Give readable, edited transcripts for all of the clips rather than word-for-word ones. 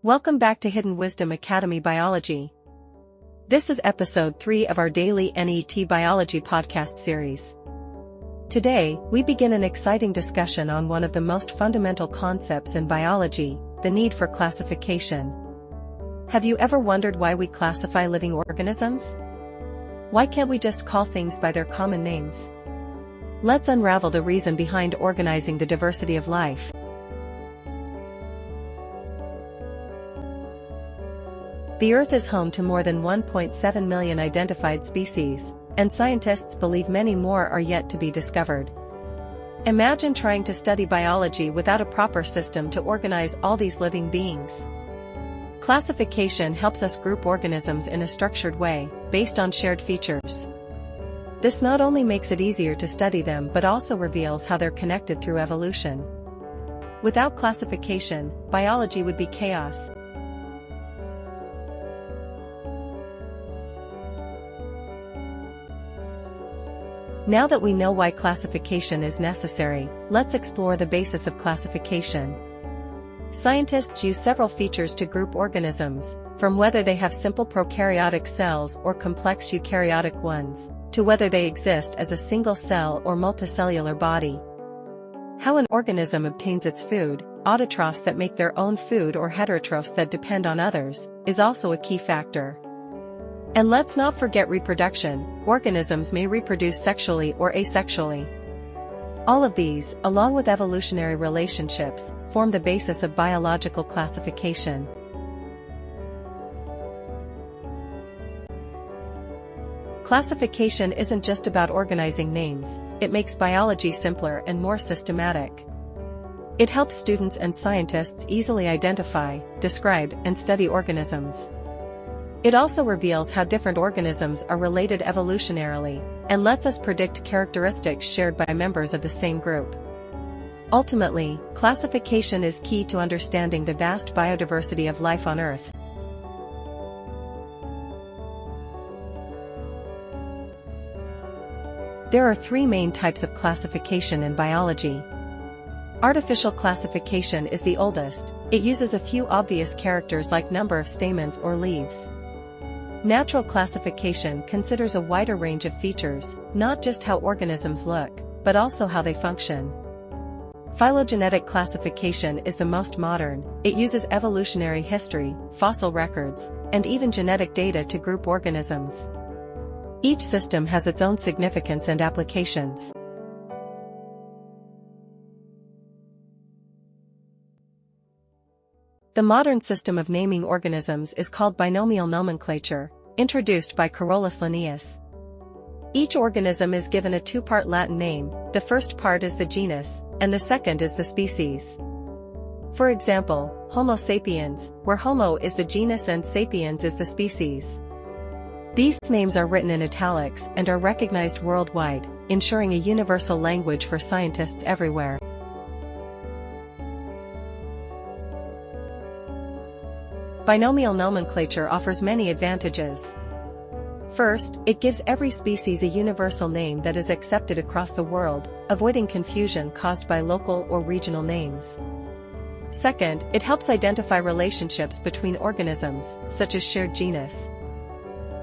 Welcome back to Hidden Wisdom Academy Biology. This is episode 3 of our daily NEET Biology podcast series. Today, we begin an exciting discussion on one of the most fundamental concepts in biology, the need for classification. Have you ever wondered why we classify living organisms? Why can't we just call things by their common names? Let's unravel the reason behind organizing the diversity of life. The Earth is home to more than 1.7 million identified species, and scientists believe many more are yet to be discovered. Imagine trying to study biology without a proper system to organize all these living beings. Classification helps us group organisms in a structured way, based on shared features. This not only makes it easier to study them but also reveals how they're connected through evolution. Without classification, biology would be chaos. Now that we know why classification is necessary, let's explore the basis of classification. Scientists use several features to group organisms, from whether they have simple prokaryotic cells or complex eukaryotic ones, to whether they exist as a single cell or multicellular body. How an organism obtains its food, autotrophs that make their own food or heterotrophs that depend on others, is also a key factor. And let's not forget reproduction. Organisms may reproduce sexually or asexually. All of these, along with evolutionary relationships, form the basis of biological classification. Classification isn't just about organizing names, it makes biology simpler and more systematic. It helps students and scientists easily identify, describe, and study organisms. It also reveals how different organisms are related evolutionarily, and lets us predict characteristics shared by members of the same group. Ultimately, classification is key to understanding the vast biodiversity of life on Earth. There are three main types of classification in biology. Artificial classification is the oldest. It uses a few obvious characters like number of stamens or leaves. Natural classification considers a wider range of features, not just how organisms look, but also how they function. Phylogenetic classification is the most modern. It uses evolutionary history, fossil records, and even genetic data to group organisms. Each system has its own significance and applications. The modern system of naming organisms is called binomial nomenclature, introduced by Carolus Linnaeus. Each organism is given a two-part Latin name. The first part is the genus, and the second is the species. For example, Homo sapiens, where Homo is the genus and sapiens is the species. These names are written in italics and are recognized worldwide, ensuring a universal language for scientists everywhere. Binomial nomenclature offers many advantages. First, it gives every species a universal name that is accepted across the world, avoiding confusion caused by local or regional names. Second, it helps identify relationships between organisms, such as shared genus.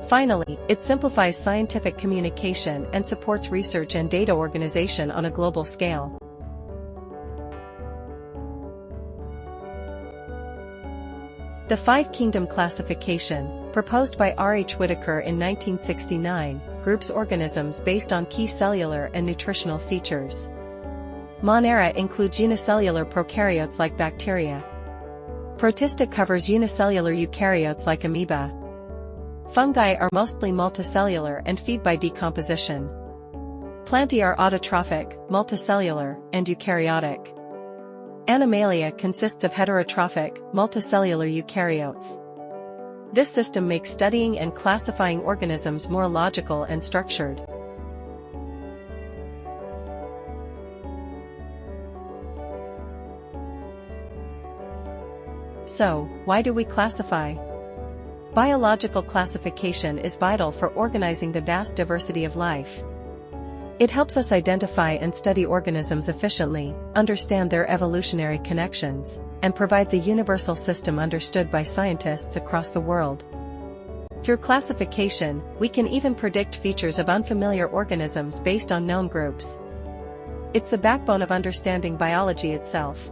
Finally, it simplifies scientific communication and supports research and data organization on a global scale. The Five-Kingdom classification, proposed by R.H. Whitaker in 1969, groups organisms based on key cellular and nutritional features. Monera includes unicellular prokaryotes like bacteria. Protista covers unicellular eukaryotes like amoeba. Fungi are mostly multicellular and feed by decomposition. Plantae are autotrophic, multicellular, and eukaryotic. Animalia consists of heterotrophic, multicellular eukaryotes. This system makes studying and classifying organisms more logical and structured. So, why do we classify? Biological classification is vital for organizing the vast diversity of life. It helps us identify and study organisms efficiently, understand their evolutionary connections, and provides a universal system understood by scientists across the world. Through classification, we can even predict features of unfamiliar organisms based on known groups. It's the backbone of understanding biology itself.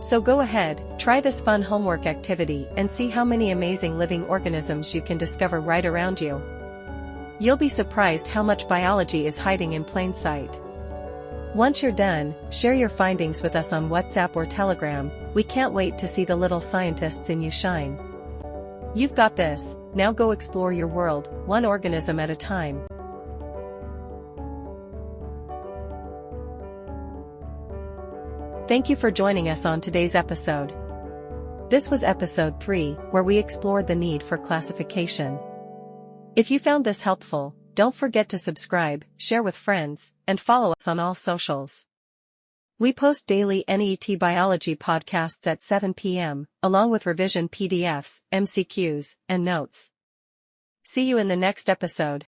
So go ahead, try this fun homework activity and see how many amazing living organisms you can discover right around you. You'll be surprised how much biology is hiding in plain sight. Once you're done, share your findings with us on WhatsApp or Telegram. We can't wait to see the little scientists in you shine. You've got this, now go explore your world, one organism at a time. Thank you for joining us on today's episode. This was episode 3, where we explored the need for classification. If you found this helpful, don't forget to subscribe, share with friends, and follow us on all socials. We post daily NEET Biology podcasts at 7 p.m., along with revision PDFs, MCQs, and notes. See you in the next episode.